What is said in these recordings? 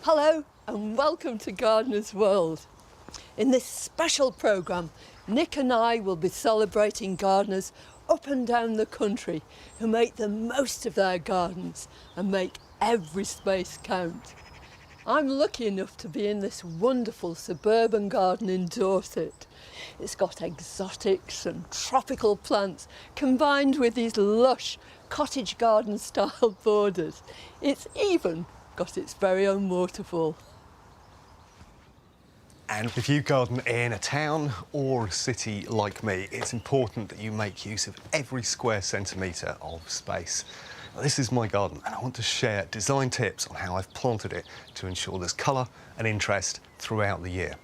Hello and welcome to Gardener's World. In this special programme, Nick and I will be celebrating gardeners up and down the country who make the most of their gardens and make every space count. I'm lucky enough to be in this wonderful suburban garden in Dorset. It's got exotics and tropical plants combined with these lush cottage garden style borders. It's even got its very own waterfall. And if you garden in a town or a city like me, it's important that you make use of every square centimetre of space. Now, this is my garden and I want to share design tips on how I've planted it to ensure there's colour and interest throughout the year.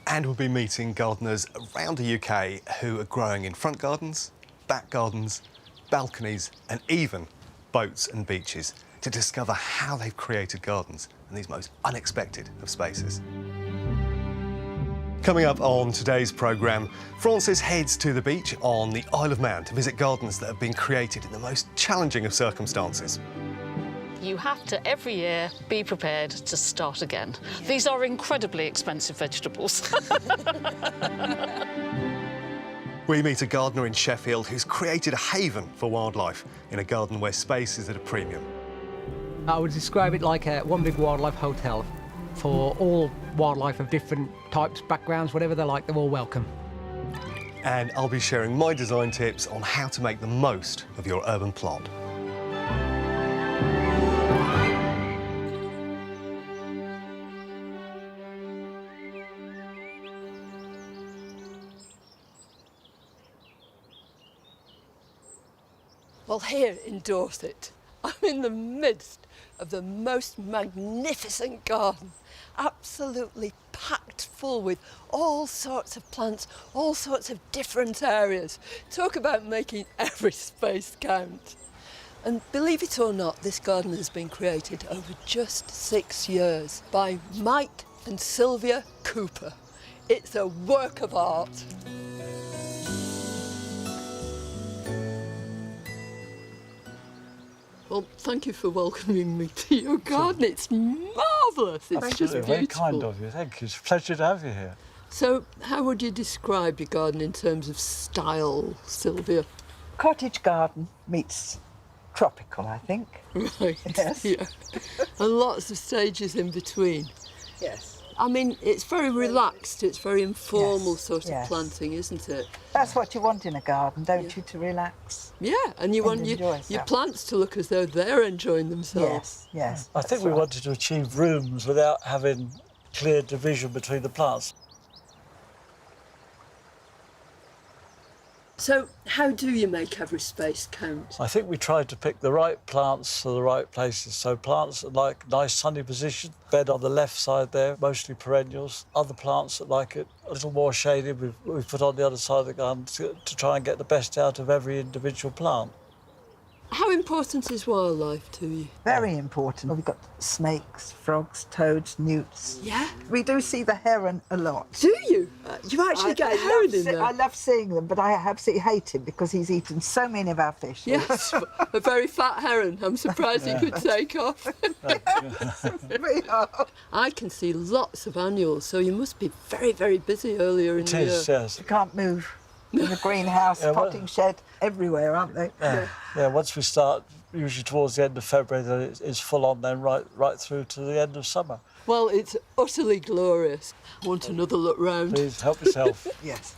And we'll be meeting gardeners around the UK who are growing in front gardens, back gardens, balconies and even boats and beaches to discover how they've created gardens in these most unexpected of spaces. Coming up on today's programme, Francis heads to the beach on the Isle of Man to visit gardens that have been created in the most challenging of circumstances. You have to, every year, be prepared to start again. These are incredibly expensive vegetables. We meet a gardener in Sheffield who's created a haven for wildlife in a garden where space is at a premium. I would describe it like one big wildlife hotel for all wildlife of different types, backgrounds, whatever they like, they're all welcome. And I'll be sharing my design tips on how to make the most of your urban plot. Well, here in Dorset, I'm in the midst of the most magnificent garden, absolutely packed full with all sorts of plants, all sorts of different areas. Talk about making every space count. And believe it or not, this garden has been created over just 6 years by Mike and Sylvia Cooper. It's a work of art. Well, thank you for welcoming me to your garden. It's marvellous. It's just beautiful. Very kind of you. Thank you. It's a pleasure to have you here. So, how would you describe your garden in terms of style, Sylvia? Cottage garden meets tropical, I think. Right. Yes. Yeah. And lots of stages in between. Yes. I mean, it's very relaxed. It's very informal Yes, sort of yes. planting, isn't it? That's what you want in a garden, don't you, to relax? Yeah, and you want enjoy your yourself. plants to look as though they're enjoying themselves. Yes, yes. I think that's we right. wanted to achieve rooms without having clear division between the plants. So, how do you make every space count? I think we tried to pick the right plants for the right places. So plants that like nice sunny position, bed on the left side there, mostly perennials. Other plants that like it a little more shaded, we've put on the other side of the garden to try and get the best out of every individual plant. How important is wildlife to you? Very important. We've got snakes, frogs, toads, newts. Yeah? We do see the heron a lot. Do you? You actually get a heron in there? I love seeing them, but I absolutely hate him because he's eaten so many of our fish. Yes, a very fat heron. I'm surprised he could take off. We are. I can see lots of annuals, so you must be very, very busy earlier in It the year. is, yes. You can't move. In the greenhouse, Yeah, well- potting shed, everywhere, aren't they? Yeah, once we start, usually towards the end of February, then it's full on then right through to the end of summer. Well, it's utterly glorious. I want another look round. Please help yourself. Yes.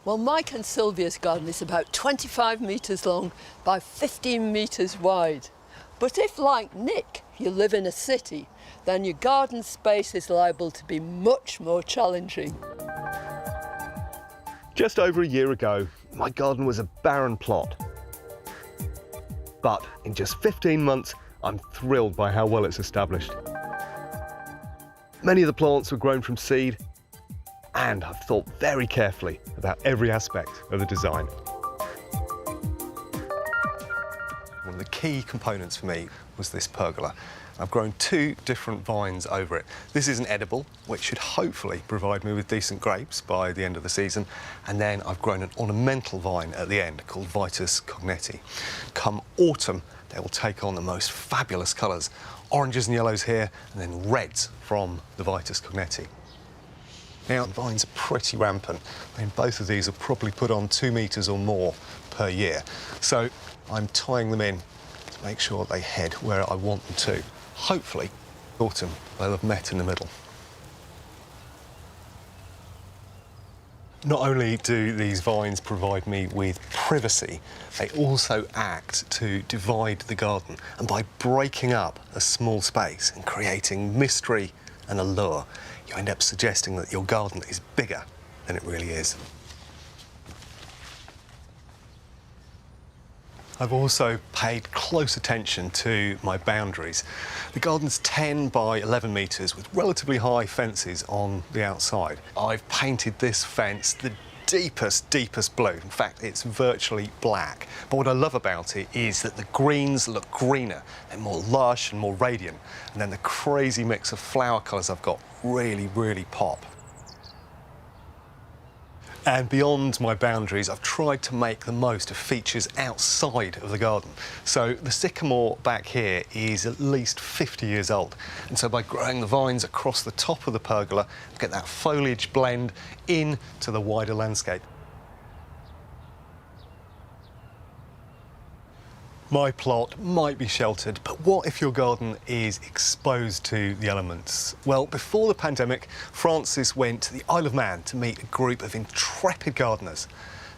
Well, Mike and Sylvia's garden is about 25 metres long by 15 metres wide. But if, like Nick, you live in a city, then your garden space is liable to be much more challenging. Just over a year ago, my garden was a barren plot. But in just 15 months, I'm thrilled by how well it's established. Many of the plants were grown from seed, and I've thought very carefully about every aspect of the design. We'll of the key components for me was this pergola. I've grown 2 different vines over it. This is an edible, which should hopefully provide me with decent grapes by the end of the season. And then I've grown an ornamental vine at the end called Vitis cogneti. Come autumn, they will take on the most fabulous colours. Oranges and yellows here, and then reds from the Vitis cogneti. Now, the vines are pretty rampant. I mean, both of these will probably put on 2 metres or more per year. So I'm tying them in to make sure they head where I want them to. Hopefully, autumn, they'll have met in the middle. Not only do these vines provide me with privacy, they also act to divide the garden. And by breaking up a small space and creating mystery and allure, you end up suggesting that your garden is bigger than it really is. I've also paid close attention to my boundaries. The garden's 10 by 11 metres with relatively high fences on the outside. I've painted this fence the deepest blue. In fact, it's virtually black. But what I love about it is that the greens look greener. They're more lush and more radiant. And then the crazy mix of flower colours I've got really pop. And beyond my boundaries, I've tried to make the most of features outside of the garden. So the sycamore back here is at least 50 years old. And so by growing the vines across the top of the pergola, I get that foliage blend into the wider landscape. My plot might be sheltered, but what if your garden is exposed to the elements? Well, before the pandemic, Francis went to the Isle of Man to meet a group of intrepid gardeners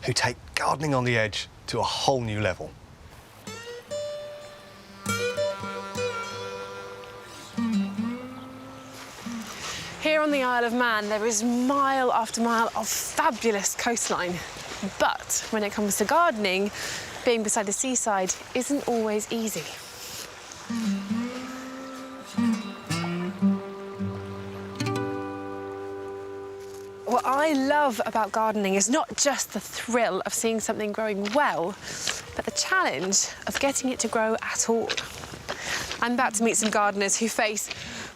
who take gardening on the edge to a whole new level. Here on the Isle of Man, there is mile after mile of fabulous coastline. But when it comes to gardening, being beside the seaside isn't always easy. What I love about gardening is not just the thrill of seeing something growing well, but the challenge of getting it to grow at all. I'm about to meet some gardeners who face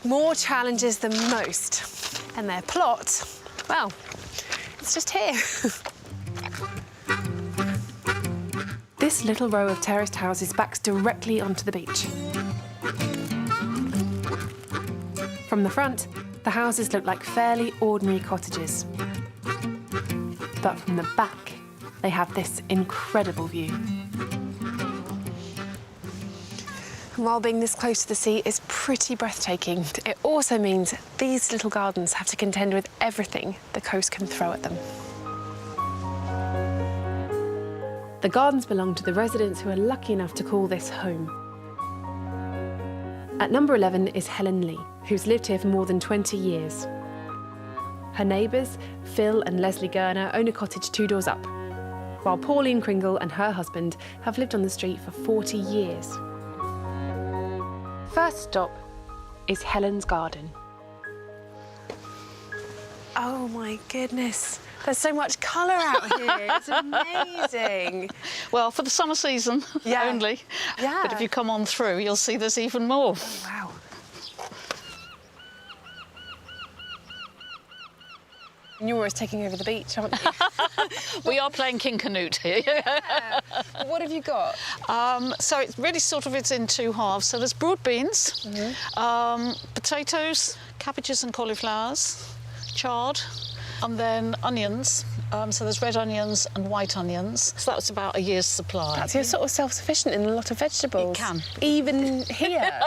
more challenges than most, and their plot, well, it's just here. This little row of terraced houses backs directly onto the beach. From the front, the houses look like fairly ordinary cottages. But from the back, they have this incredible view. And while being this close to the sea is pretty breathtaking, it also means these little gardens have to contend with everything the coast can throw at them. The gardens belong to the residents who are lucky enough to call this home. At number 11 is Helen Lee, who's lived here for more than 20 years. Her neighbours, Phil and Leslie Gurner, own a cottage 2 doors up, while Pauline Kringle and her husband have lived on the street for 40 years. First stop is Helen's garden. Oh my goodness. There's so much colour out here. It's amazing. Well, for the summer season only. Yeah. But if you come on through, you'll see there's even more. Oh, wow. And you're always taking over the beach, aren't you? We are playing King Canute here. Yeah. What have you got? So it's really it's in 2 halves. So there's broad beans, potatoes, cabbages and cauliflowers, chard, and then onions. So there's red onions and white onions. So that's about a year's supply. That's, you're sort of self-sufficient in a lot of vegetables. It can. Even here.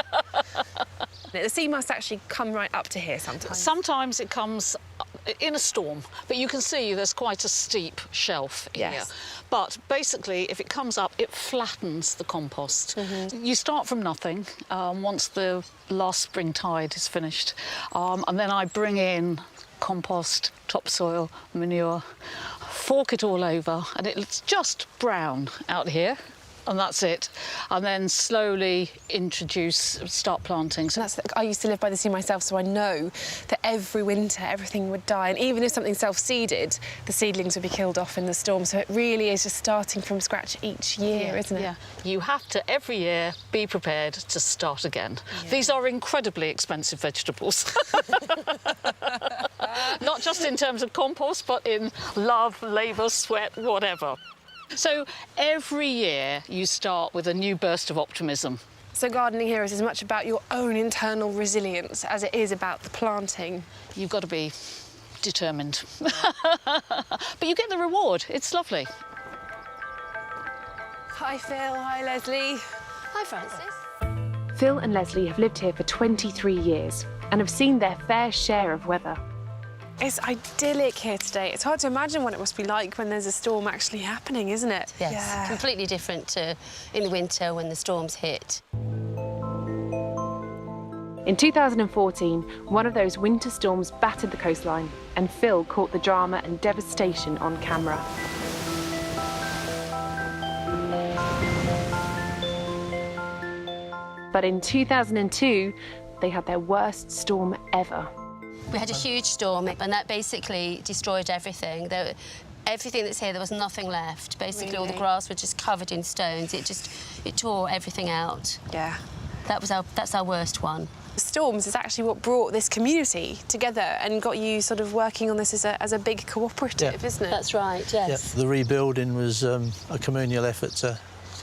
The sea must actually come right up to here sometimes. Sometimes it comes in a storm, but you can see there's quite a steep shelf here. But basically, if it comes up, it flattens the compost. You start from nothing once the last spring tide is finished, and then I bring in compost, topsoil, manure, fork it all over, and it's just brown out here. and that's it. And then slowly start planting. So I used to live by the sea myself, so I know that every winter everything would die, and even if something self-seeded, the seedlings would be killed off in the storm. So it really is just starting from scratch each year, isn't it? Yeah. You have to, every year, be prepared to start again. Yeah. These are incredibly expensive vegetables. Not just in terms of compost, but in love, labour, sweat, whatever. So every year you start with a new burst of optimism. So gardening here is as much about your own internal resilience as it is about the planting. You've got to be determined. But you get the reward. It's lovely. Hi, Phil. Hi, Leslie. Hi, Francis. Phil and Leslie have lived here for 23 years and have seen their fair share of weather. It's idyllic here today. It's hard to imagine what it must be like when there's a storm actually happening, isn't it? Yes, Yeah. completely different to in the winter when the storms hit. In 2014, one of those winter storms battered the coastline, and Phil caught the drama and devastation on camera. But in 2002, they had their worst storm ever. We had a huge storm, and that basically destroyed everything. Everything that's here, there was nothing left. Basically, all the grass was just covered in stones. It tore everything out. Yeah. That's our worst one. Storms is actually what brought this community together and got you sort of working on this as a big cooperative, isn't it? That's right, yes. Yep. The rebuilding was a communal effort to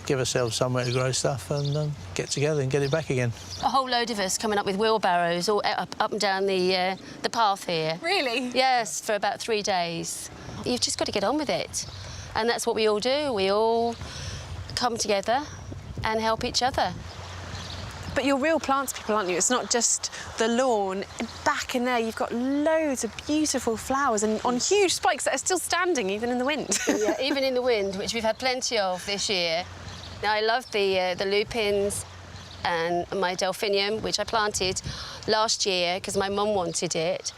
give ourselves somewhere to grow stuff and get together and get it back again. A whole load of us coming up with wheelbarrows all up and down the path here. Really? Yes, for about 3 days. You've just got to get on with it. And that's what we all do. We all come together and help each other. But you're real plants people, aren't you? It's not just the lawn. Back in there, you've got loads of beautiful flowers and on huge spikes that are still standing, even in the wind. Yeah, even in the wind, which we've had plenty of this year. Now, I love the lupins and my delphinium, which I planted last year because my mum wanted it.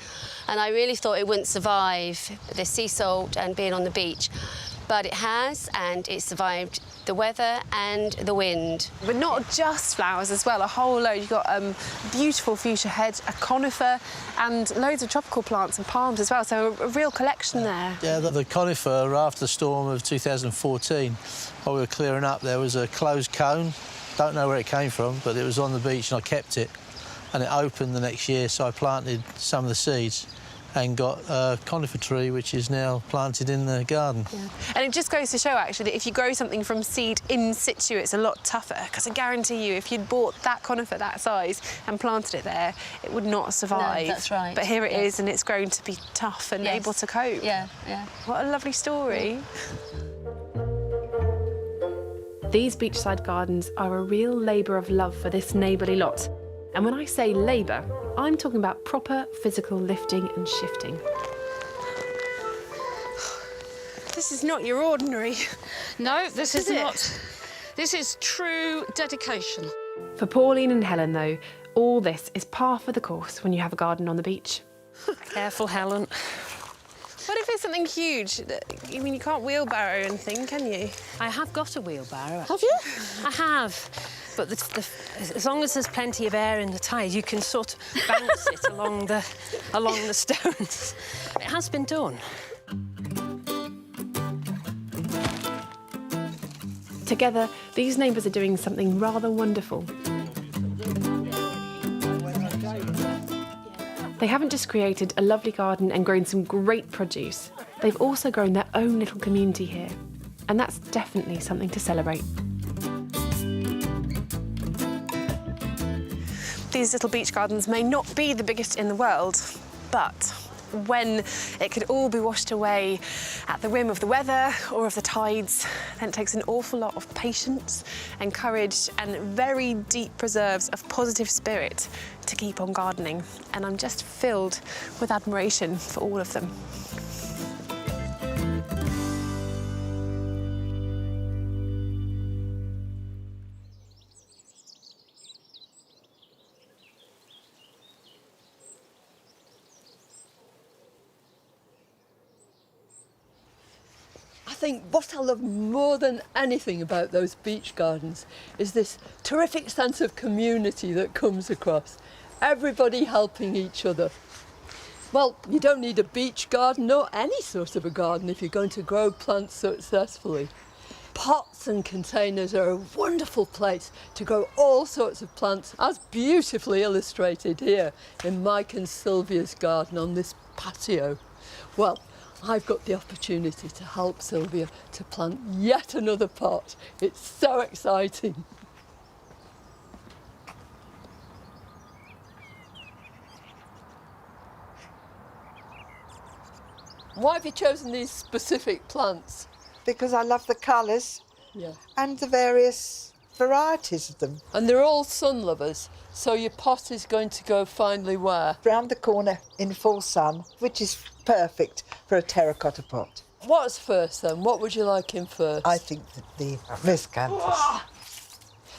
And I really thought it wouldn't survive the sea salt and being on the beach. But it has, and it survived the weather and the wind. But not just flowers as well, a whole load. You've got beautiful fuchsia hedge, a conifer, and loads of tropical plants and palms as well, so a real collection there. Yeah, the conifer, after the storm of 2014, while we were clearing up, there was a closed cone. Don't know where it came from, but it was on the beach and I kept it. And it opened the next year, so I planted some of the seeds and got a conifer tree, which is now planted in the garden. Yeah. And it just goes to show, actually, that if you grow something from seed in situ, it's a lot tougher, because I guarantee you, if you'd bought that conifer that size and planted it there, it would not survive. No, that's right. But here it is, and it's grown to be tough and able to cope. Yeah, yeah. What a lovely story. These beachside gardens are a real labour of love for this neighbourly lot. And when I say labour, I'm talking about proper physical lifting and shifting. This is not your ordinary. No, this is it? not. This is true dedication. For Pauline and Helen, though, all this is par for the course when you have a garden on the beach. Careful, Helen. What if it's something huge? I mean, you can't wheelbarrow anything, can you? I have got a wheelbarrow. Have you? I have. But as long as there's plenty of air in the tyres, you can sort of bounce it along the stones. It has been done. Together, these neighbours are doing something rather wonderful. They haven't just created a lovely garden and grown some great produce. They've also grown their own little community here. And that's definitely something to celebrate. These little beach gardens may not be the biggest in the world, but when it could all be washed away at the whim of the weather or of the tides, then it takes an awful lot of patience and courage and very deep reserves of positive spirit to keep on gardening. And I'm just filled with admiration for all of them. I think what I love more than anything about those beach gardens is this terrific sense of community that comes across. Everybody helping each other. Well, you don't need a beach garden or any sort of a garden if you're going to grow plants successfully. Pots and containers are a wonderful place to grow all sorts of plants, as beautifully illustrated here in Mike and Sylvia's garden on this patio. Well, I've got the opportunity to help Sylvia to plant yet another pot. It's so exciting. Why have you chosen these specific plants? Because I love the colours and the various varieties of them. And they're all sun lovers, so your pot is going to go finely where? Round the corner in full sun, which is perfect for a terracotta pot. What's first then? What would you like in first? I think that the miscanthus.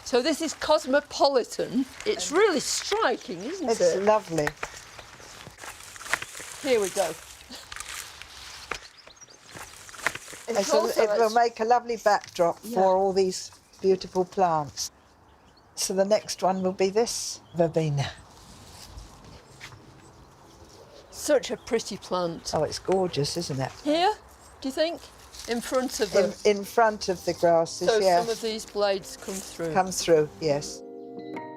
So this is Cosmopolitan. It's really striking, isn't it? It's lovely. Here we go. It will make a lovely backdrop for all these beautiful plants. So the next one will be this verbena. Such a pretty plant. Oh, it's gorgeous, isn't it? Here, do you think? In front of them? In front of the grasses, so yeah. some of these blades come through? Come through, yes.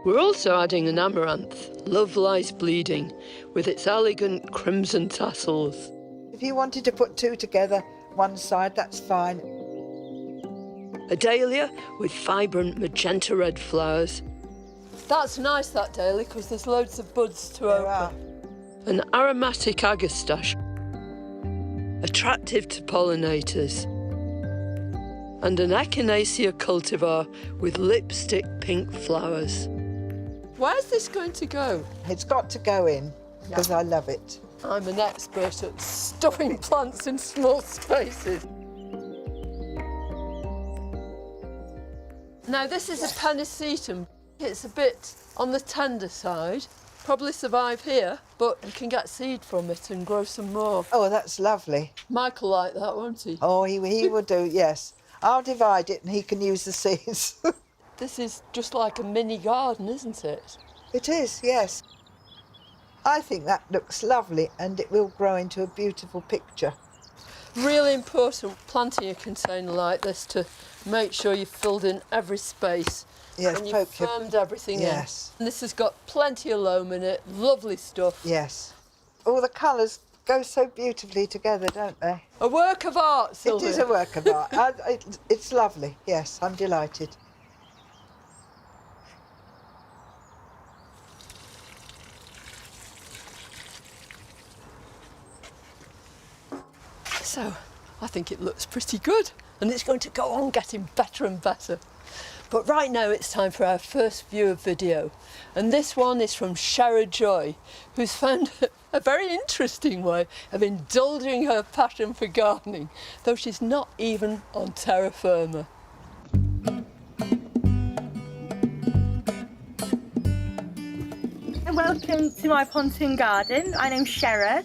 We're also adding an amaranth, Love Lies Bleeding, with its elegant crimson tassels. If you wanted to put two together, one side, that's fine. A dahlia with vibrant magenta red flowers. That's nice, that dahlia, because there's loads of buds to open. An aromatic agastache, attractive to pollinators. And an echinacea cultivar with lipstick pink flowers. Where's this going to go? It's got to go in, because I love it. I'm an expert at stuffing plants in small spaces. Now this is a pennisetum. It's a bit on the tender side. Probably survive here, but you can get seed from it and grow some more. Oh, that's lovely. Michael like that, won't he? Oh, he will do, yes. I'll divide it and he can use the seeds. This is just like a mini garden, isn't it? It is, yes. I think that looks lovely and it will grow into a beautiful picture. Really important planting a container like this to make sure you've filled in every space. Yes, and you've firmed everything in. And this has got plenty of loam in it, lovely stuff. Yes. All the colours go so beautifully together, don't they? A work of art, Sylvia. It is a work of art. It's lovely, yes, I'm delighted. So, I think it looks pretty good, and it's going to go on getting better and better. But right now it's time for our first view of video, and this one is from Shara Joy, who's found a very interesting way of indulging her passion for gardening, though she's not even on terra firma. Welcome to my pontoon garden. My name's Shara.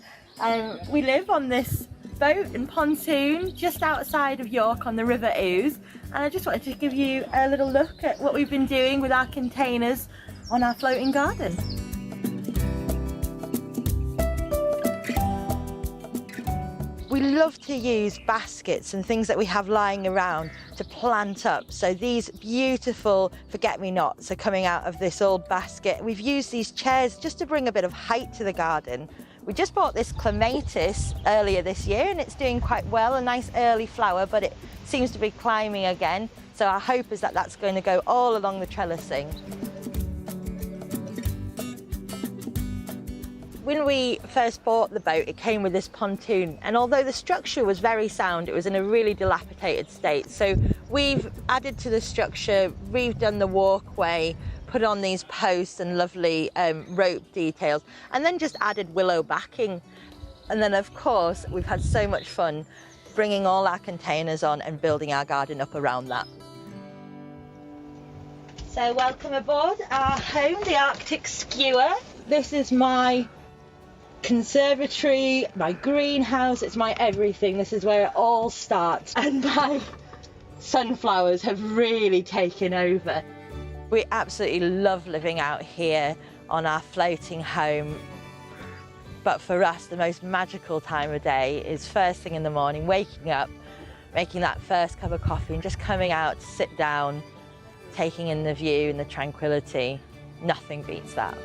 We live on this boat and pontoon just outside of York on the River Ouse, and I just wanted to give you a little look at what we've been doing with our containers on our floating garden. We love to use baskets and things that we have lying around to plant up. So these beautiful forget-me-nots are coming out of this old basket. We've used these chairs just to bring a bit of height to the garden. We just bought this clematis earlier this year and it's doing quite well, a nice early flower, but it seems to be climbing again. So our hope is that that's going to go all along the trellising. When we first bought the boat, it came with this pontoon, and although the structure was very sound, it was in a really dilapidated state. So we've added to the structure, redone the walkway, put on these posts and lovely rope details, and then just added willow backing. And then of course, we've had so much fun bringing all our containers on and building our garden up around that. So welcome aboard our home, the Arctic Skewer. This is my conservatory, my greenhouse, it's my everything. This is where it all starts. And my sunflowers have really taken over. We absolutely love living out here on our floating home. But for us, the most magical time of day is first thing in the morning, waking up, making that first cup of coffee and just coming out to sit down, taking in the view and the tranquility. Nothing beats that.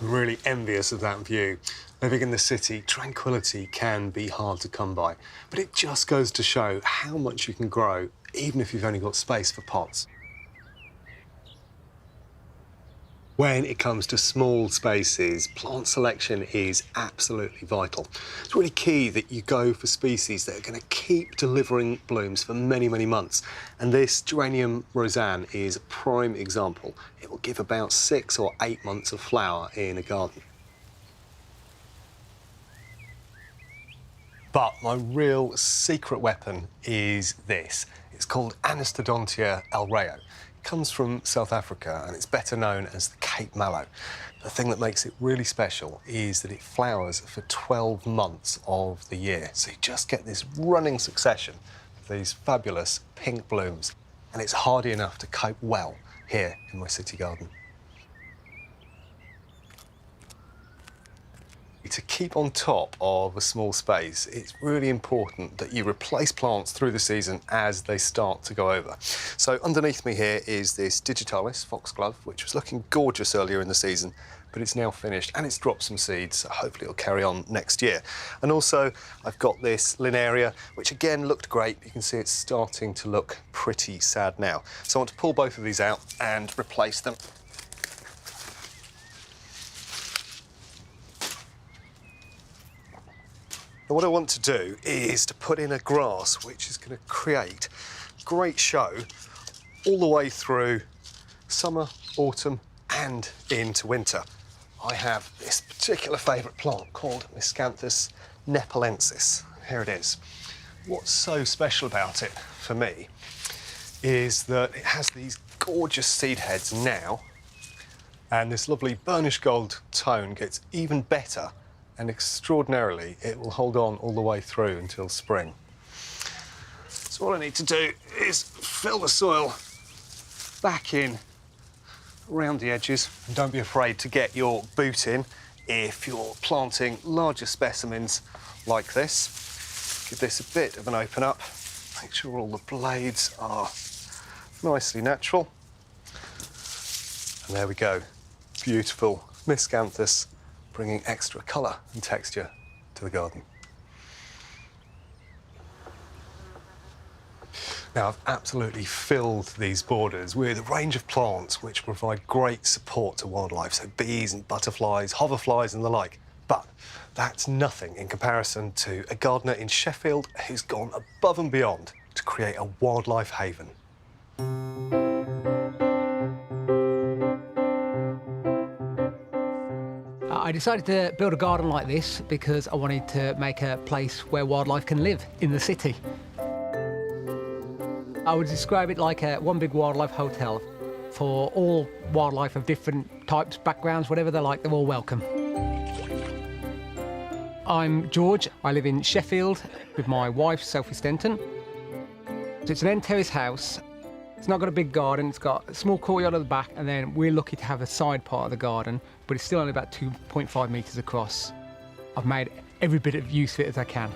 I'm really envious of that view. Living in the city, tranquility can be hard to come by, but it just goes to show how much you can grow, even if you've only got space for pots. When it comes to small spaces, plant selection is absolutely vital. It's really key that you go for species that are going to keep delivering blooms for many, many months. And this Geranium Roseanne is a prime example. It will give about 6 or 8 months of flower in a garden. But my real secret weapon is this. It's called Anastodontia elreo. Comes from South Africa and it's better known as the Cape Mallow. The thing that makes it really special is that it flowers for 12 months of the year. So you just get this running succession of these fabulous pink blooms. And it's hardy enough to cope well here in my city garden. To keep on top of a small space, it's really important that you replace plants through the season as they start to go over. So underneath me here is this Digitalis foxglove, which was looking gorgeous earlier in the season, but it's now finished and it's dropped some seeds, so hopefully it'll carry on next year. And also I've got this Linaria, which again looked great. You can see it's starting to look pretty sad now. So I want to pull both of these out and replace them. And what I want to do is to put in a grass which is going to create great show all the way through summer, autumn and into winter. I have this particular favourite plant called Miscanthus nepalensis. Here it is. What's so special about it for me is that it has these gorgeous seed heads now, and this lovely burnished gold tone gets even better. And extraordinarily, it will hold on all the way through until spring. So all I need to do is fill the soil back in around the edges. And don't be afraid to get your boot in if you're planting larger specimens like this. Give this a bit of an open up. Make sure all the blades are nicely natural. And there we go. Beautiful Miscanthus, bringing extra colour and texture to the garden. Now, I've absolutely filled these borders with a range of plants which provide great support to wildlife, so bees and butterflies, hoverflies and the like. But that's nothing in comparison to a gardener in Sheffield who's gone above and beyond to create a wildlife haven. I decided to build a garden like this because I wanted to make a place where wildlife can live in the city. I would describe it like one big wildlife hotel for all wildlife of different types, backgrounds, whatever they like, they're all welcome. I'm George. I live in Sheffield with my wife, Sophie Stenton. It's an end terrace house. It's not got a big garden, it's got a small courtyard at the back, and then we're lucky to have a side part of the garden, but it's still only about 2.5 metres across. I've made every bit of use of it as I can.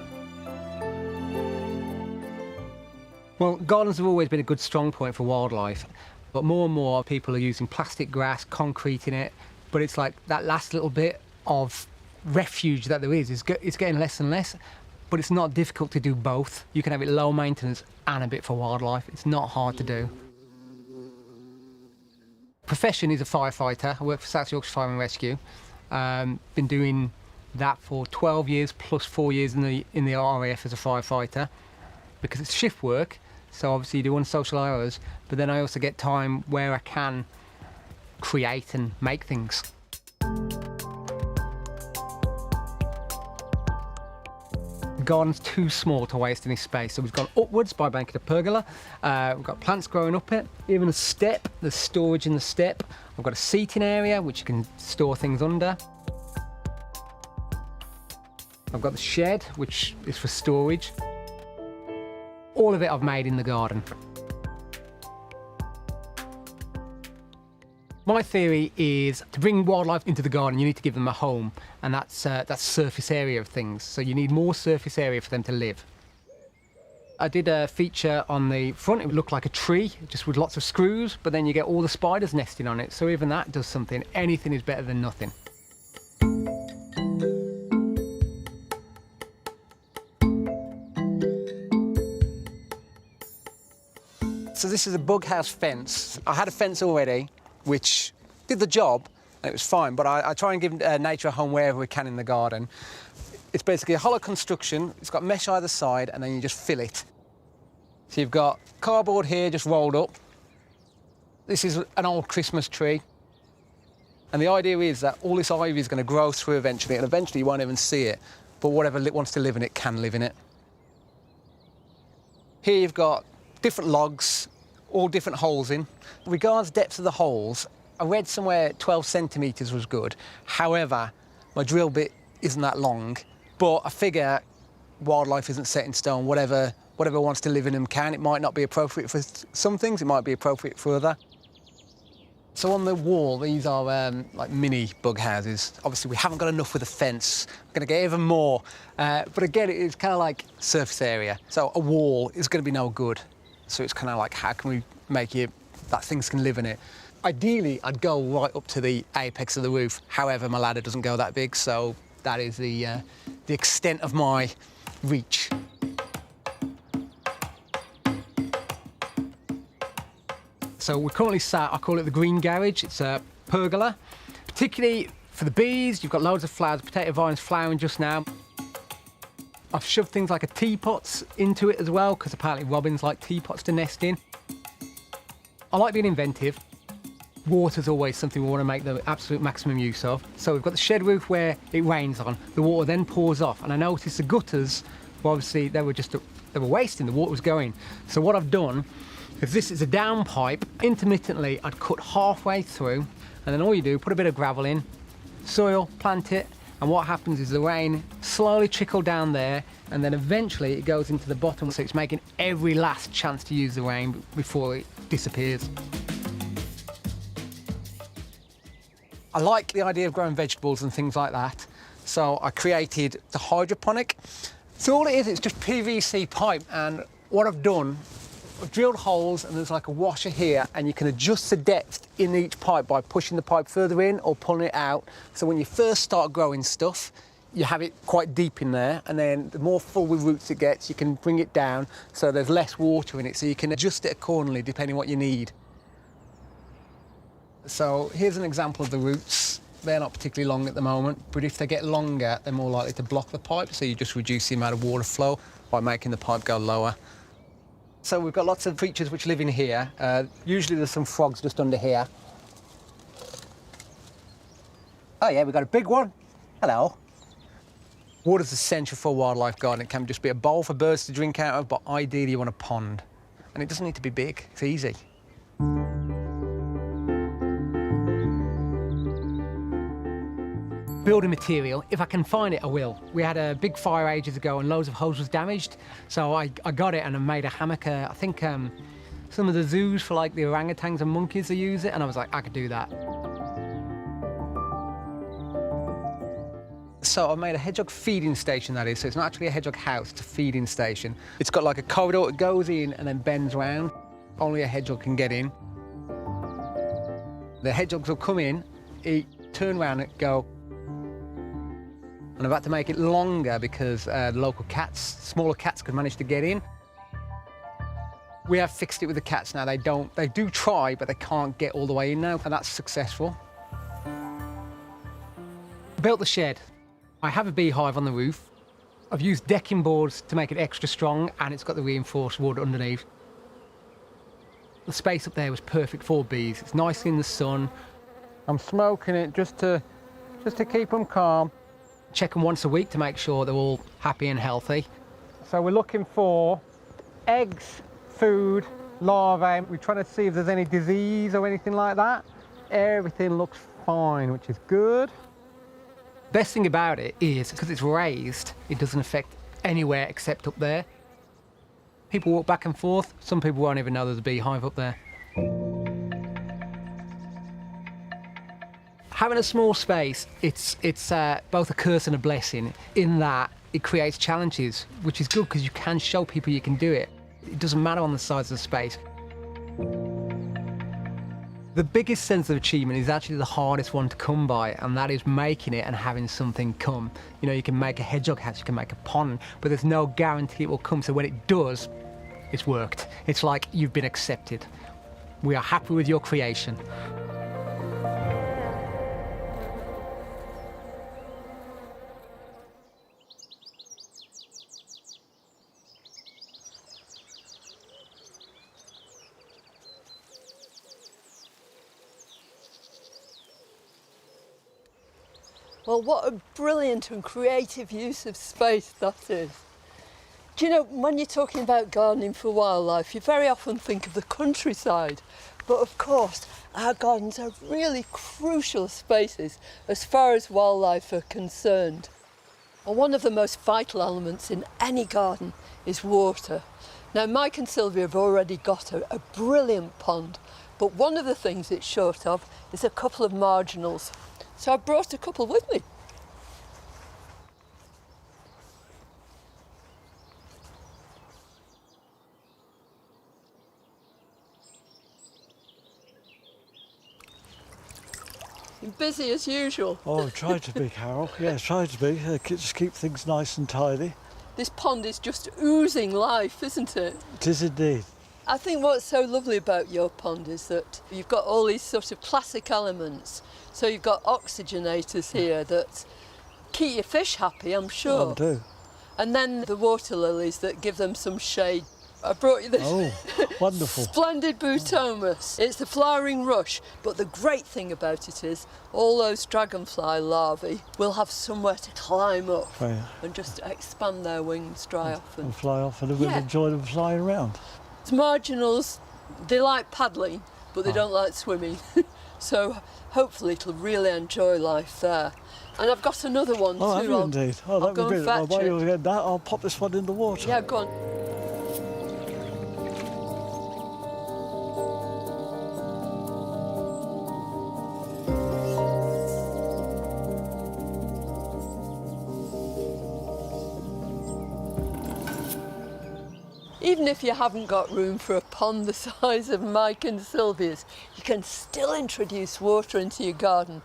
Well, gardens have always been a good strong point for wildlife, but more and more people are using plastic grass, concrete in it, but it's like that last little bit of refuge that there is, it's getting less and less, but it's not difficult to do both. You can have it low maintenance and a bit for wildlife. It's not hard to do. Profession is a firefighter. I work for South Yorkshire Fire and Rescue. Been doing that for 12 years plus 4 years in the RAF as a firefighter, because it's shift work, so obviously you do unsocial hours, but then I also get time where I can create and make things. garden's too small to waste any space, so we've gone upwards by making a pergola. We've got plants growing up it, even a step, there's storage in the step. I've got a seating area which you can store things under. I've got the shed, which is for storage. All of it I've made in the garden. My theory is to bring wildlife into the garden, you need to give them a home, and that's surface area of things. So you need more surface area for them to live. I did a feature on the front. It looked like a tree, just with lots of screws, but then you get all the spiders nesting on it. So even that does something. Anything is better than nothing. So this is a bug house fence. I had a fence already, which did the job, and it was fine, but I try and give nature a home wherever we can in the garden. It's basically a hollow construction, it's got mesh either side, and then you just fill it. So you've got cardboard here just rolled up. This is an old Christmas tree. And the idea is that all this ivy is going to grow through eventually, and eventually you won't even see it, but whatever wants to live in it can live in it. Here you've got different logs, all different holes in. Regards depth of the holes, I read somewhere 12 centimetres was good. However, my drill bit isn't that long, but I figure wildlife isn't set in stone. Whatever wants to live in them can. It might not be appropriate for some things, it might be appropriate for other. So on the wall, these are like mini bug houses. Obviously, we haven't got enough with a fence. We're going to get even more. But again, it's kind of like surface area. So a wall is going to be no good. So it's kind of like, how can we make it that things can live in it? Ideally, I'd go right up to the apex of the roof. However, my ladder doesn't go that big, so that is the extent of my reach. So we're currently sat, I call it the green garage. It's a pergola, particularly for the bees. You've got loads of flowers, potato vines flowering just now. I've shoved things like a teapots into it as well, because apparently robins like teapots to nest in. I like being inventive. Water's always something we want to make the absolute maximum use of. So we've got the shed roof where it rains on. The water then pours off, and I noticed the gutters, well, obviously they were wasting, the water was going. So what I've done, if this is a down pipe, intermittently I'd cut halfway through, and then all you do, put a bit of gravel in, soil, plant it, and what happens is the rain slowly trickles down there, and then eventually it goes into the bottom, so it's making every last chance to use the rain before it disappears. I like the idea of growing vegetables and things like that, so I created the hydroponic. So all it is, it's just PVC pipe, and what I've done, I've drilled holes, and there's like a washer here, and you can adjust the depth in each pipe by pushing the pipe further in or pulling it out. So when you first start growing stuff, you have it quite deep in there, and then the more full with roots it gets, you can bring it down so there's less water in it, so you can adjust it accordingly depending what you need. So here's an example of the roots. They're not particularly long at the moment, but if they get longer, they're more likely to block the pipe, so you just reduce the amount of water flow by making the pipe go lower. So we've got lots of creatures which live in here. Usually there's some frogs just under here. Oh yeah, we've got a big one. Hello. Water's essential for a wildlife garden. It can just be a bowl for birds to drink out of, but ideally you want a pond. And it doesn't need to be big, it's easy. Building material, if I can find it, I will. We had a big fire ages ago and loads of hose was damaged, so I got it and I made a hammock. I think some of the zoos for like the orangutans and monkeys, they use it, and I was like, I could do that. So I made a hedgehog feeding station, that is, so it's not actually a hedgehog house, it's a feeding station. It's got like a corridor that goes in and then bends round. Only a hedgehog can get in. The hedgehogs will come in, eat, turn around and go. And I've had to make it longer because the local cats, smaller cats, could manage to get in. We have fixed it with the cats now. They do try, but they can't get all the way in now, and that's successful. Built the shed. I have a beehive on the roof. I've used decking boards to make it extra strong, and it's got the reinforced wood underneath. The space up there was perfect for bees. It's nice in the sun. I'm smoking it just to keep them calm. Check them once a week to make sure they're all happy and healthy. So we're looking for eggs, food, larvae. We're trying to see if there's any disease or anything like that. Everything looks fine, which is good. Best thing about it is, because it's raised, it doesn't affect anywhere except up there. People walk back and forth. Some people won't even know there's a beehive up there. Having a small space, it's both a curse and a blessing in that it creates challenges, which is good because you can show people you can do it. It doesn't matter on the size of the space. The biggest sense of achievement is actually the hardest one to come by, and that is making it and having something come. You know, you can make a hedgehog house, you can make a pond, but there's no guarantee it will come. So when it does, it's worked. It's like you've been accepted. We are happy with your creation. Well, what a brilliant and creative use of space that is. Do you know, when you're talking about gardening for wildlife, you very often think of the countryside. But of course, our gardens are really crucial spaces as far as wildlife are concerned. And one of the most vital elements in any garden is water. Now, Mike and Sylvia have already got a brilliant pond, but one of the things it's short of is a couple of marginals. So I brought a couple with me. You're busy as usual. Oh, try to be, Carol. Yes, try to be. Just keep things nice and tidy. This pond is just oozing life, isn't it? It is indeed. I think what's so lovely about your pond is that you've got all these sort of classic elements. So you've got oxygenators here that keep your fish happy, I'm sure. I do. And then the water lilies that give them some shade. I brought you this wonderful. splendid Bootomus. It's the flowering rush, but the great thing about it is all those dragonfly larvae will have somewhere to climb up and just expand their wings, dry off. And fly off, and we'll enjoy them flying around. Marginals, they like paddling, but they don't like swimming. So hopefully it'll really enjoy life there. And I've got another one too. Have you indeed? Oh, I'll go and fetch while it. you're getting that, I'll pop this one in the water. Yeah, go on. Even if you haven't got room for a pond the size of Mike and Sylvia's, you can still introduce water into your garden.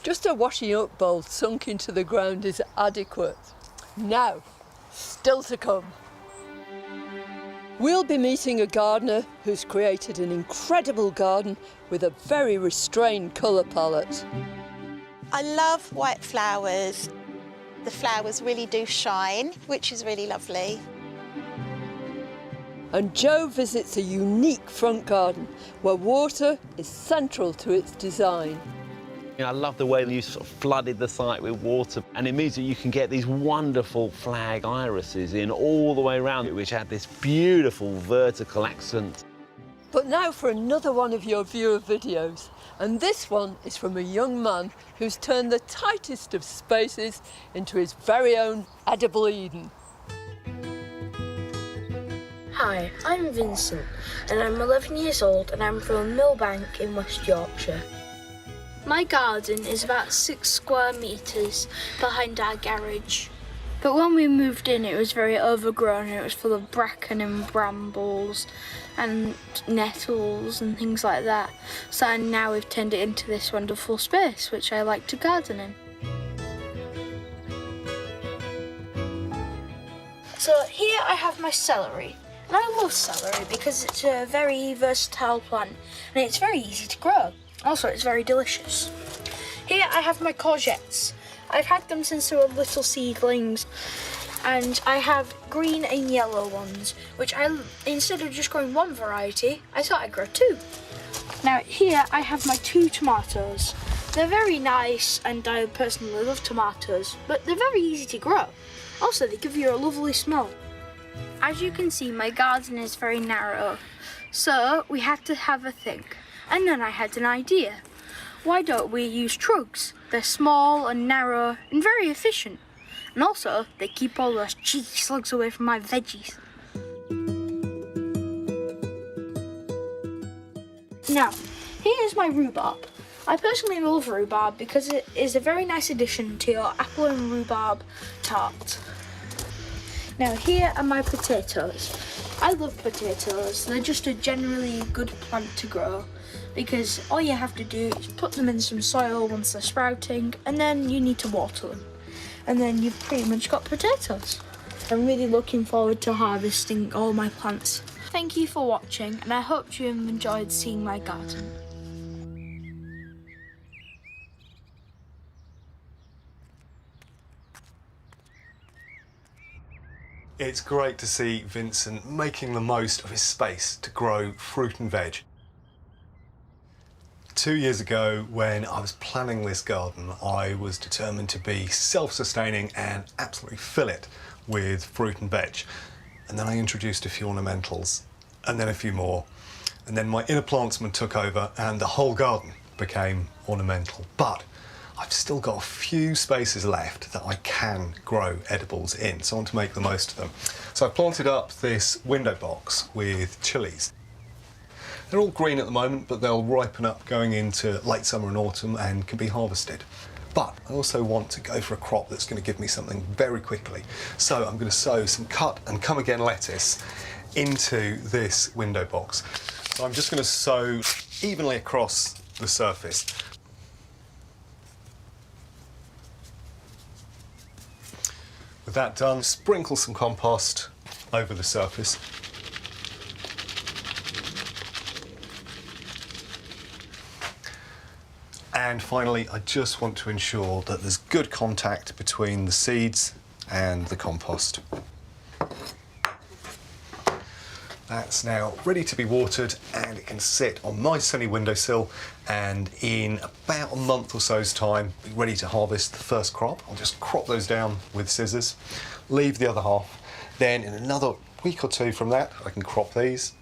Just a washing up bowl sunk into the ground is adequate. Now, still to come. We'll be meeting a gardener who's created an incredible garden with a very restrained colour palette. I love white flowers. The flowers really do shine, which is really lovely. And Joe visits a unique front garden where water is central to its design. I love the way you sort of flooded the site with water, and it means that you can get these wonderful flag irises in all the way around, which add this beautiful vertical accent. But now for another one of your viewer videos, and this one is from a young man who's turned the tightest of spaces into his very own edible Eden. Hi, I'm Vincent and I'm 11 years old and I'm from Millbank in West Yorkshire. My garden is about 6 square metres behind our garage. But when we moved in it was very overgrown and it was full of bracken and brambles and nettles and things like that. So now we've turned it into this wonderful space which I like to garden in. So here I have my celery. And I love celery because it's a very versatile plant and it's very easy to grow. Also, it's very delicious. Here I have my courgettes. I've had them since they were little seedlings, and I have green and yellow ones, which instead of just growing one variety, I thought I'd grow 2. Now here I have my 2 tomatoes. They're very nice and I personally love tomatoes, but they're very easy to grow. Also, they give you a lovely smell. As you can see, my garden is very narrow, so we had to have a think. And then I had an idea. Why don't we use trugs? They're small and narrow and very efficient. And also, they keep all those cheeky slugs away from my veggies. Now, here's my rhubarb. I personally love rhubarb because it is a very nice addition to your apple and rhubarb tart. Now, here are my potatoes. I love potatoes. They're just a generally good plant to grow because all you have to do is put them in some soil once they're sprouting, and then you need to water them. And then you've pretty much got potatoes. I'm really looking forward to harvesting all my plants. Thank you for watching, and I hope you have enjoyed seeing my garden. It's great to see Vincent making the most of his space to grow fruit and veg. 2 years ago, when I was planning this garden, I was determined to be self-sustaining and absolutely fill it with fruit and veg. And then I introduced a few ornamentals, and then a few more. And then my inner plantsman took over and the whole garden became ornamental. But I've still got a few spaces left that I can grow edibles in, so I want to make the most of them. So I've planted up this window box with chilies. They're all green at the moment, but they'll ripen up going into late summer and autumn and can be harvested. But I also want to go for a crop that's going to give me something very quickly. So I'm going to sow some cut and come again lettuce into this window box. So I'm just going to sow evenly across the surface. With that done, sprinkle some compost over the surface. And finally, I just want to ensure that there's good contact between the seeds and the compost. That's now ready to be watered, and it can sit on my sunny windowsill, and in about a month or so's time, be ready to harvest the first crop. I'll just crop those down with scissors, leave the other half. Then in another week or two from that, I can crop these.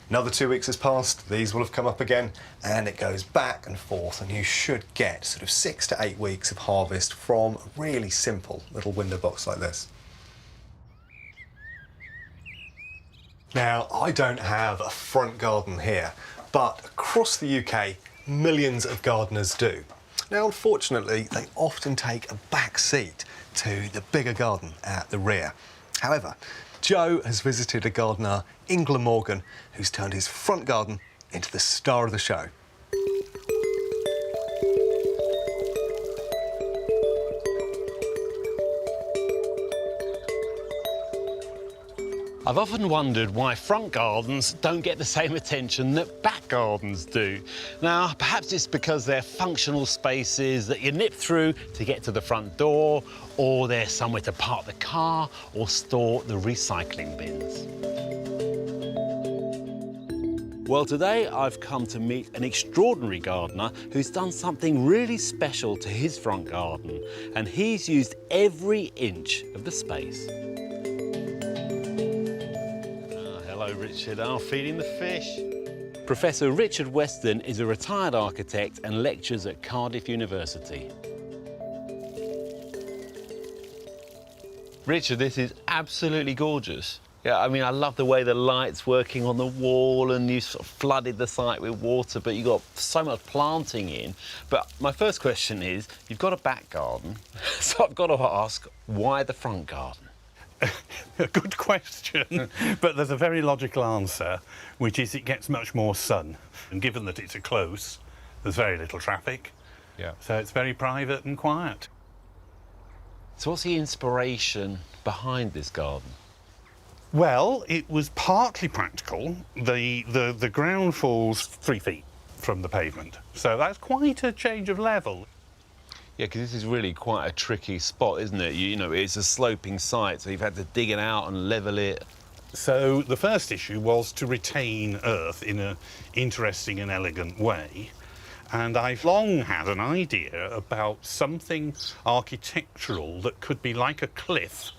Another 2 weeks has passed, these will have come up again, and it goes back and forth, and you should get sort of 6 to 8 weeks of harvest from a really simple little window box like this. Now, I don't have a front garden here, but across the UK, millions of gardeners do. Now, unfortunately, they often take a back seat to the bigger garden at the rear. However, Joe has visited a gardener in Glamorgan who's turned his front garden into the star of the show. I've often wondered why front gardens don't get the same attention that back gardens do. Now, perhaps it's because they're functional spaces that you nip through to get to the front door, or they're somewhere to park the car or store the recycling bins. Well, today I've come to meet an extraordinary gardener who's done something really special to his front garden, and he's used every inch of the space. Hello, Richard. I'm feeding the fish. Professor Richard Weston is a retired architect and lectures at Cardiff University. Richard, this is absolutely gorgeous. Yeah, I mean, I love the way the light's working on the wall, and you sort of flooded the site with water, but you got so much planting in. But my first question is, you've got a back garden, so I've got to ask, why the front garden? A good question, but there's a very logical answer, which is it gets much more sun. And given that it's a close, there's very little traffic. Yeah. So it's very private and quiet. So what's the inspiration behind this garden? Well, it was partly practical. The ground falls 3 feet from the pavement, so that's quite a change of level. Yeah, because this is really quite a tricky spot, isn't it? You know, it's a sloping site, so you've had to dig it out and level it. So the first issue was to retain earth in an interesting and elegant way. And I've long had an idea about something architectural that could be like a cliff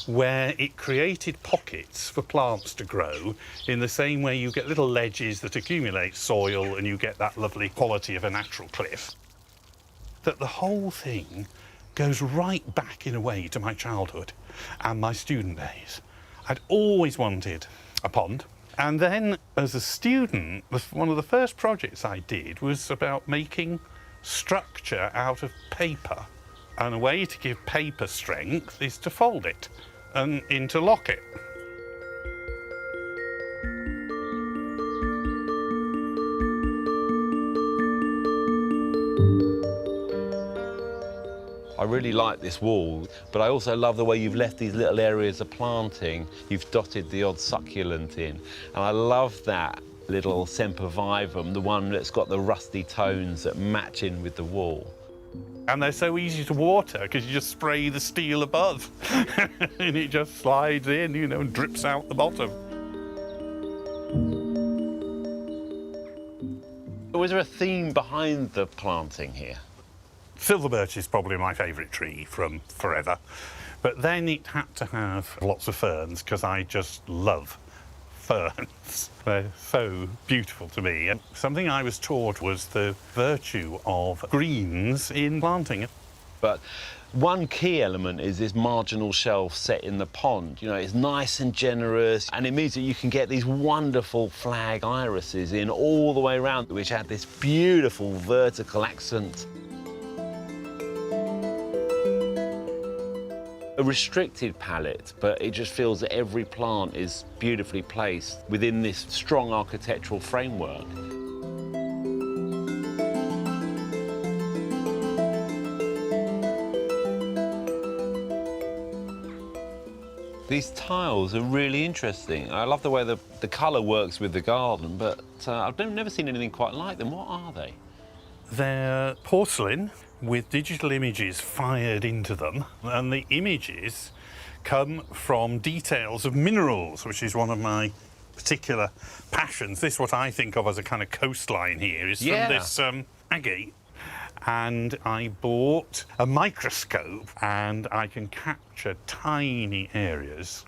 where it created pockets for plants to grow in the same way you get little ledges that accumulate soil and you get that lovely quality of a natural cliff. That the whole thing goes right back in a way to my childhood and my student days. I'd always wanted a pond. And then as a student, one of the first projects I did was about making structure out of paper. And a way to give paper strength is to fold it and interlock it. I really like this wall, but I also love the way you've left these little areas of planting. You've dotted the odd succulent in, and I love that little sempervivum, the one that's got the rusty tones that match in with the wall. And they're so easy to water because you just spray the steel above and it just slides in, you know, and drips out the bottom. Was there a theme behind the planting here? Silver birch is probably my favourite tree from forever, but then it had to have lots of ferns because I just love ferns. They're so beautiful to me. And something I was taught was the virtue of greens in planting. But one key element is this marginal shelf set in the pond. You know, it's nice and generous, and it means that you can get these wonderful flag irises in all the way around, which add this beautiful vertical accent. A restricted palette, but it just feels that every plant is beautifully placed within this strong architectural framework. These tiles are really interesting. I love the way the colour works with the garden, but I've never seen anything quite like them. What are they? They're porcelain with digital images fired into them, and the images come from details of minerals, which is one of my particular passions. This is what I think of as a kind of coastline here, is from this agate. And I bought a microscope, and I can capture tiny areas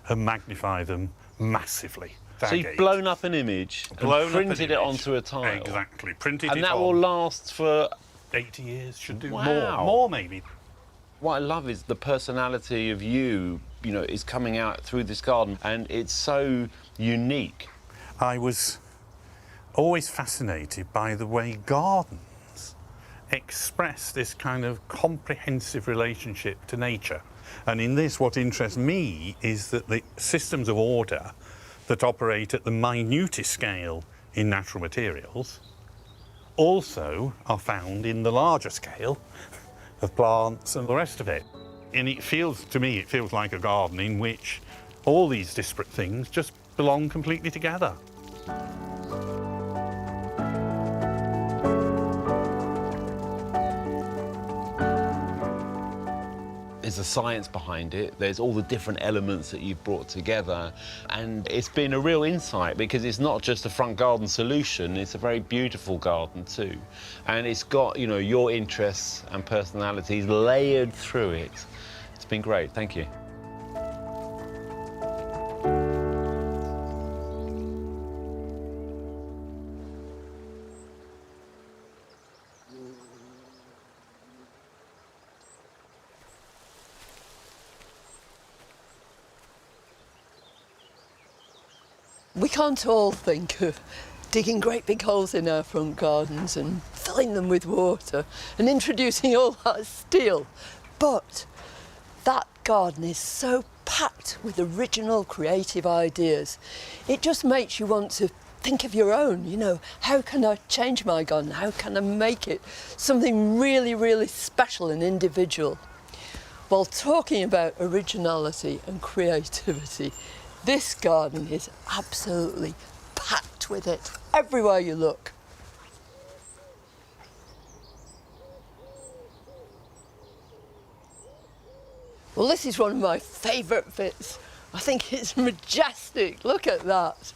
and magnify them massively. So you've blown up an image and printed it onto a tile. Exactly, printed it on. And that will last for 80 years, should do. Wow. More maybe. What I love is the personality of you know, is coming out through this garden, and it's so unique. I was always fascinated by the way gardens express this kind of comprehensive relationship to nature. And in this, what interests me is that the systems of order that operate at the minutest scale in natural materials also are found in the larger scale of plants and the rest of it. And it feels, to me, it feels like a garden in which all these disparate things just belong completely together. There's the science behind it, there's all the different elements that you've brought together, and it's been a real insight because it's not just a front garden solution, it's a very beautiful garden too. And it's got, you know, your interests and personalities layered through it. It's been great, thank you. We can't all think of digging great big holes in our front gardens and filling them with water and introducing all that steel. But that garden is so packed with original creative ideas. It just makes you want to think of your own, you know, how can I change my garden? How can I make it something really, really special and individual? While talking about originality and creativity, this garden is absolutely packed with it, everywhere you look. Well, this is one of my favourite bits. I think it's majestic, look at that.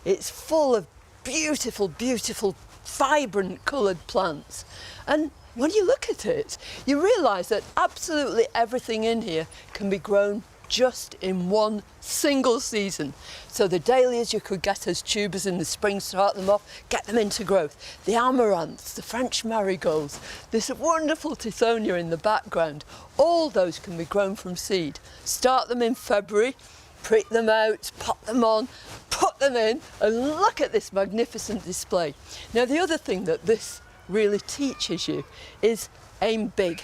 It's full of beautiful, beautiful, vibrant coloured plants. And When you look at it, you realise that absolutely everything in here can be grown just in one single season. So the dahlias you could get as tubers in the spring, start them off, get them into growth. The amaranths, the French marigolds, this wonderful tithonia in the background, all those can be grown from seed. Start them in February, prick them out, pop them on, put them in, and look at this magnificent display. Now, the other thing that this really teaches you is aim big.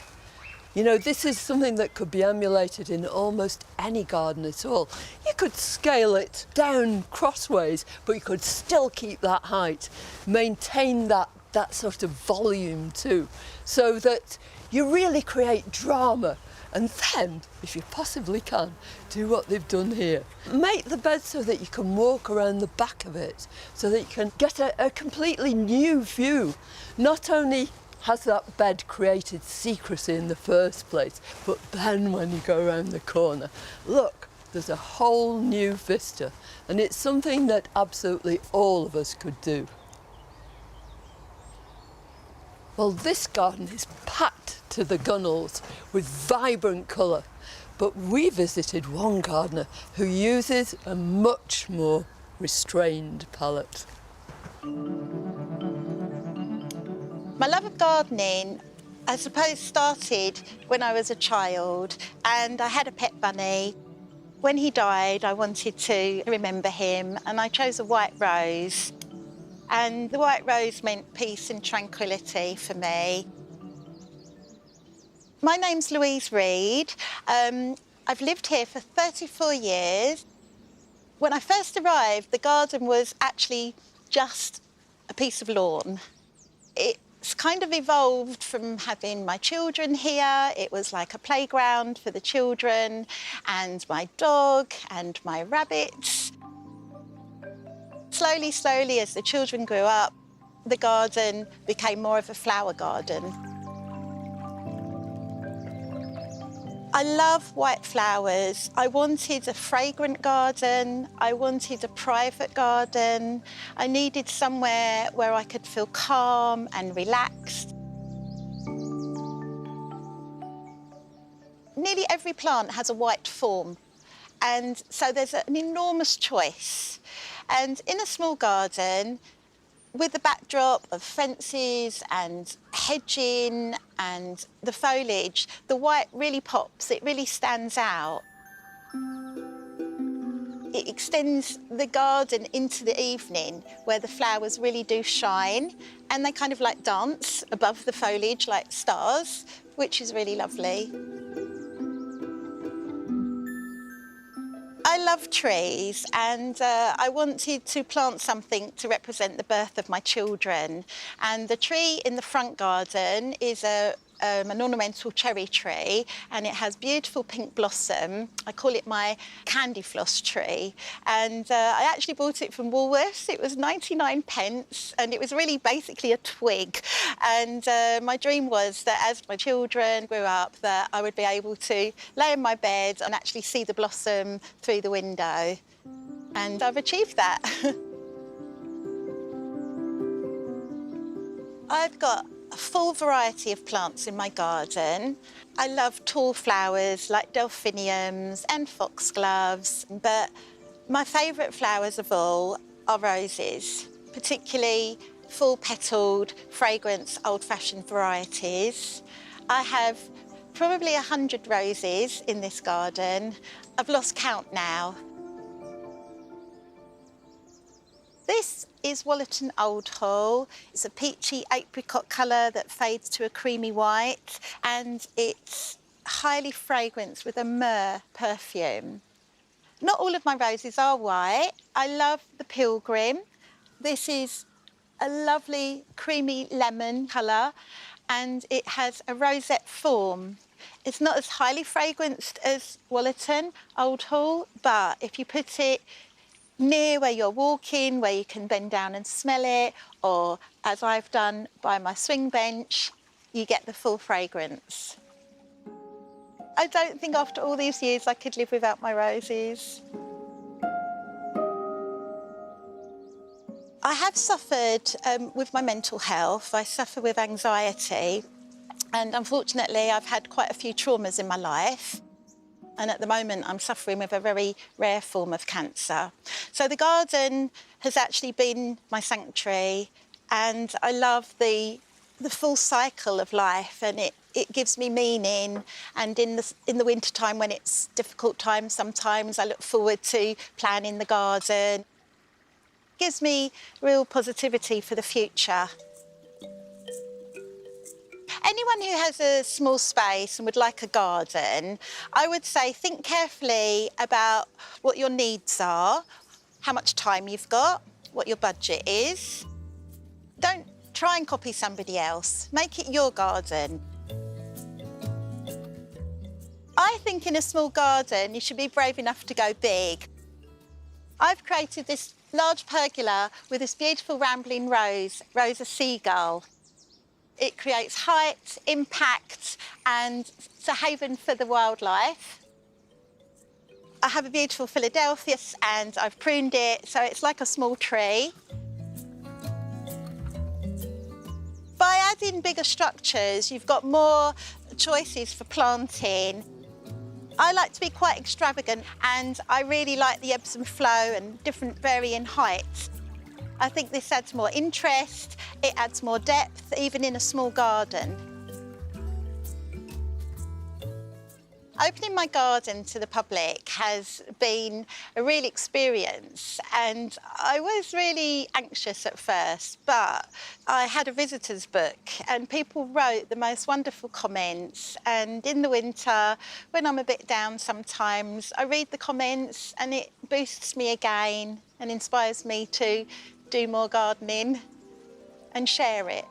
You know, this is something that could be emulated in almost any garden at all. You could scale it down crossways, but you could still keep that height, maintain that sort of volume too, so that you really create drama. And then, if you possibly can, do what they've done here. Make the bed so that you can walk around the back of it, so that you can get a completely new view. Not only has that bed created secrecy in the first place, but then when you go around the corner, look, there's a whole new vista, and it's something that absolutely all of us could do. Well, this garden is packed to the gunnels with vibrant colour, but we visited one gardener who uses a much more restrained palette. My love of gardening, I suppose, started when I was a child, and I had a pet bunny. When he died, I wanted to remember him, and I chose a white rose. And the white rose meant peace and tranquility for me. My name's Louise Reed. I've lived here for 34 years. When I first arrived, the garden was actually just a piece of lawn. It's kind of evolved from having my children here. It was like a playground for the children, and my dog and my rabbits. Slowly, slowly, as the children grew up, the garden became more of a flower garden. I love white flowers. I wanted a fragrant garden. I wanted a private garden. I needed somewhere where I could feel calm and relaxed. Nearly every plant has a white form, and so there's an enormous choice. And in a small garden, with the backdrop of fences and hedging and the foliage, the white really pops, it really stands out. It extends the garden into the evening, where the flowers really do shine, and they kind of like dance above the foliage like stars, which is really lovely. I love trees, and I wanted to plant something to represent the birth of my children. And the tree in the front garden is an ornamental cherry tree, and it has beautiful pink blossom. I call it my candy floss tree. And I actually bought it from Woolworths. It was 99p, and it was really basically a twig. And my dream was that as my children grew up, that I would be able to lay in my bed and actually see the blossom through the window. And I've achieved that. I've got a full variety of plants in my garden. I love tall flowers like delphiniums and foxgloves, but my favourite flowers of all are roses, particularly full-petalled, fragrance, old-fashioned varieties. I have probably 100 roses in this garden. I've lost count now. This is Wollerton Old Hall. It's a peachy apricot colour that fades to a creamy white, and it's highly fragranced with a myrrh perfume. Not all of my roses are white. I love the Pilgrim. This is a lovely creamy lemon colour, and it has a rosette form. It's not as highly fragranced as Wollerton Old Hall, but if you put it near where you're walking, where you can bend down and smell it, or as I've done by my swing bench, you get the full fragrance. I don't think after all these years I could live without my roses. I have suffered with my mental health. I suffer with anxiety, And unfortunately, I've had quite a few traumas in my life. And at the moment, I'm suffering with a very rare form of cancer. So the garden has actually been my sanctuary, and I love the full cycle of life, and it gives me meaning. And in the winter time, when it's difficult times, sometimes I look forward to planning the garden. It gives me real positivity for the future. Anyone who has a small space and would like a garden, I would say think carefully about what your needs are, how much time you've got, what your budget is. Don't try and copy somebody else. Make it your garden. I think in a small garden, you should be brave enough to go big. I've created this large pergola with this beautiful rambling rose, Rosa Seagull. It creates height, impact, and it's a haven for the wildlife. I have a beautiful Philadelphus and I've pruned it, so it's like a small tree. By adding bigger structures, you've got more choices for planting. I like to be quite extravagant, and I really like the ebbs and flow and different varying heights. I think this adds more interest, it adds more depth, even in a small garden. Opening my garden to the public has been a real experience, and I was really anxious at first, but I had a visitor's book and people wrote the most wonderful comments. And in the winter, when I'm a bit down sometimes, I read the comments and it boosts me again and inspires me to do more gardening and share it.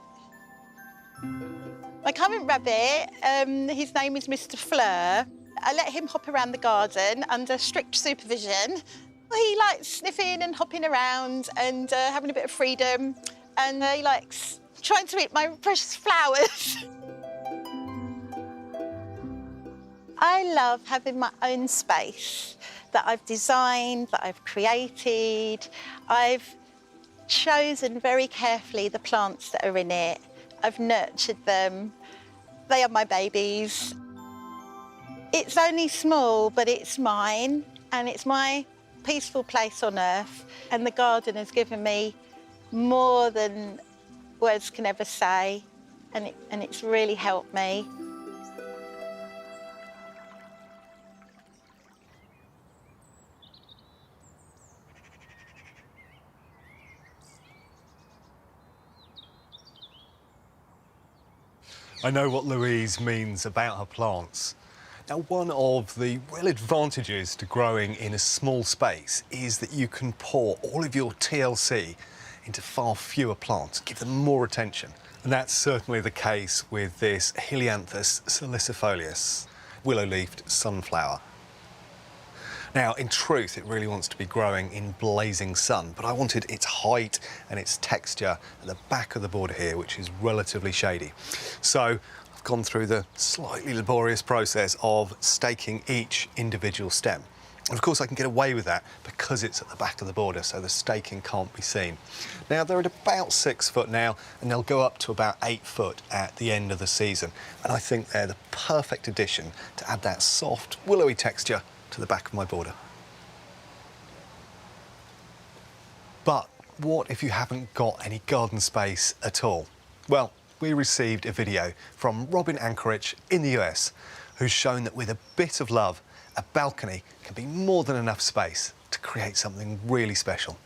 My current rabbit, his name is Mr. Fleur. I let him hop around the garden under strict supervision. He likes sniffing and hopping around and having a bit of freedom, and he likes trying to eat my precious flowers. I love having my own space that I've designed, that I've created. I've chosen very carefully the plants that are in it. I've nurtured them. They are my babies. It's only small, but it's mine, and it's my peaceful place on earth. And the garden has given me more than words can ever say, and it's really helped me. I know what Louise means about her plants. Now, one of the real advantages to growing in a small space is that you can pour all of your TLC into far fewer plants, give them more attention. And that's certainly the case with this Helianthus salicifolius, willow-leafed sunflower. Now, in truth, it really wants to be growing in blazing sun, but I wanted its height and its texture at the back of the border here, which is relatively shady. So I've gone through the slightly laborious process of staking each individual stem. And of course, I can get away with that because it's at the back of the border, so the staking can't be seen. Now, they're at about 6 foot now, and they'll go up to about 8 foot at the end of the season. And I think they're the perfect addition to add that soft, willowy texture to the back of my border. But what if you haven't got any garden space at all? Well, we received a video from Robin Anchorage in the US, who's shown that with a bit of love, a balcony can be more than enough space to create something really special.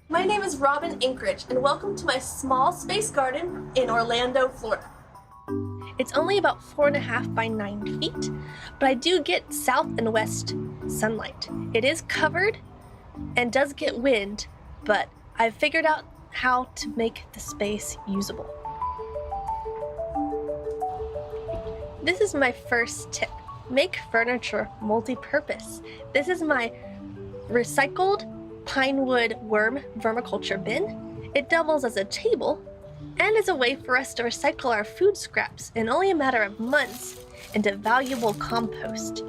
My name is Robin Anchorage, and welcome to my small space garden in Orlando, Florida. It's only about 4.5 by 9 feet, but I do get south and west sunlight. It is covered and does get wind, but I've figured out how to make the space usable. This is my first tip. Make furniture multi-purpose. This is my recycled pine wood worm vermiculture bin. It doubles as a table and is a way for us to recycle our food scraps in only a matter of months into valuable compost.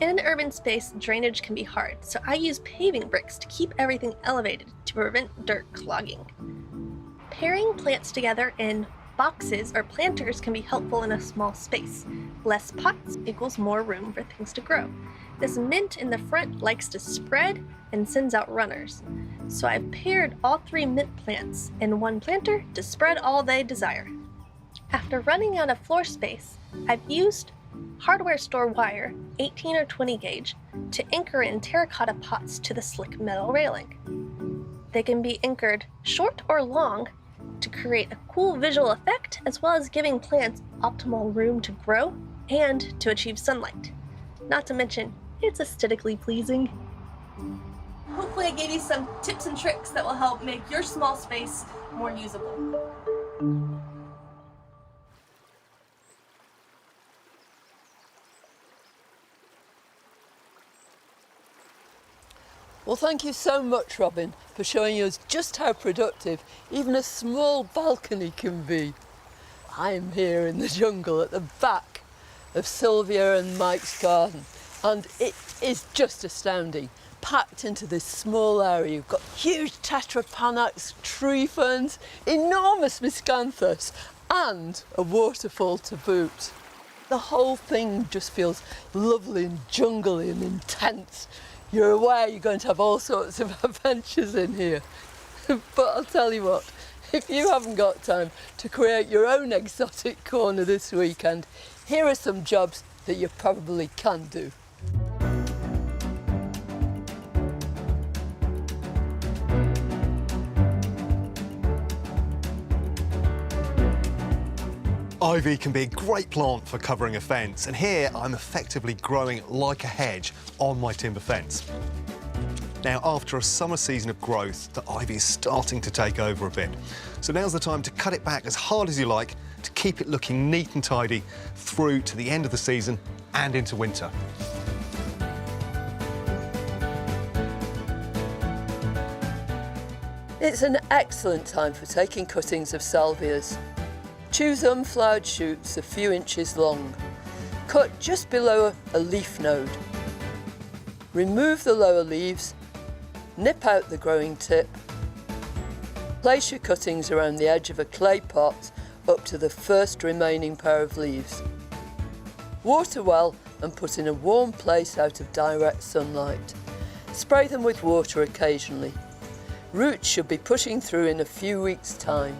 In an urban space, drainage can be hard, so I use paving bricks to keep everything elevated to prevent dirt clogging. Pairing plants together in boxes or planters can be helpful in a small space. Less pots equals more room for things to grow. This mint in the front likes to spread and sends out runners. So I've paired all 3 mint plants in one planter to spread all they desire. After running out of floor space, I've used hardware store wire, 18 or 20 gauge, to anchor in terracotta pots to the slick metal railing. They can be anchored short or long to create a cool visual effect, as well as giving plants optimal room to grow and to achieve sunlight. Not to mention, it's aesthetically pleasing. Hopefully I gave you some tips and tricks that will help make your small space more usable. Well, thank you so much, Robin, for showing us just how productive even a small balcony can be. I am here in the jungle at the back of Sylvia and Mike's garden, and it is just astounding. Packed into this small area, you've got huge tetrapanax, tree ferns, enormous miscanthus, and a waterfall to boot. The whole thing just feels lovely and jungly and intense. You're aware you're going to have all sorts of adventures in here. But I'll tell you what, if you haven't got time to create your own exotic corner this weekend, here are some jobs that you probably can do. Ivy can be a great plant for covering a fence, and here I'm effectively growing like a hedge on my timber fence. Now, after a summer season of growth, the ivy is starting to take over a bit. So now's the time to cut it back as hard as you like to keep it looking neat and tidy through to the end of the season and into winter. It's an excellent time for taking cuttings of salvias. Choose unflowered shoots a few inches long. Cut just below a leaf node. Remove the lower leaves, nip out the growing tip. Place your cuttings around the edge of a clay pot up to the first remaining pair of leaves. Water well and put in a warm place out of direct sunlight. Spray them with water occasionally. Roots should be pushing through in a few weeks' time.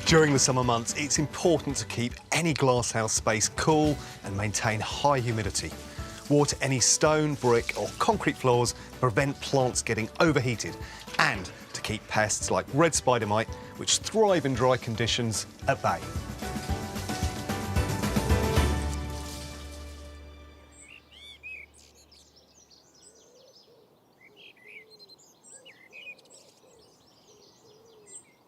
During the summer months, it's important to keep any glasshouse space cool and maintain high humidity. Water any stone, brick or concrete floors to prevent plants getting overheated, and to keep pests like red spider mite, which thrive in dry conditions, at bay.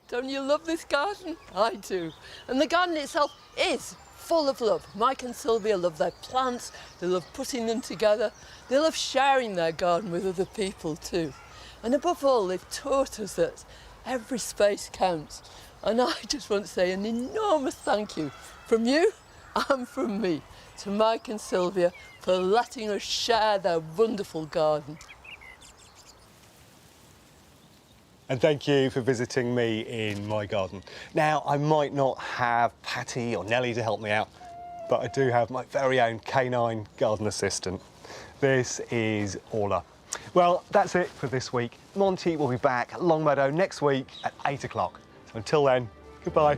Don't you love this garden? I do. And the garden itself is full of love. Mike and Sylvia love their plants, they love putting them together, they love sharing their garden with other people too. And above all, they've taught us that every space counts. And I just want to say an enormous thank you from you and from me to Mike and Sylvia for letting us share their wonderful garden. And thank you for visiting me in my garden. Now, I might not have Patty or Nellie to help me out, but I do have my very own canine garden assistant. This is Orla. Well, that's it for this week. Monty will be back at Longmeadow next week at 8 o'clock. So until then, goodbye.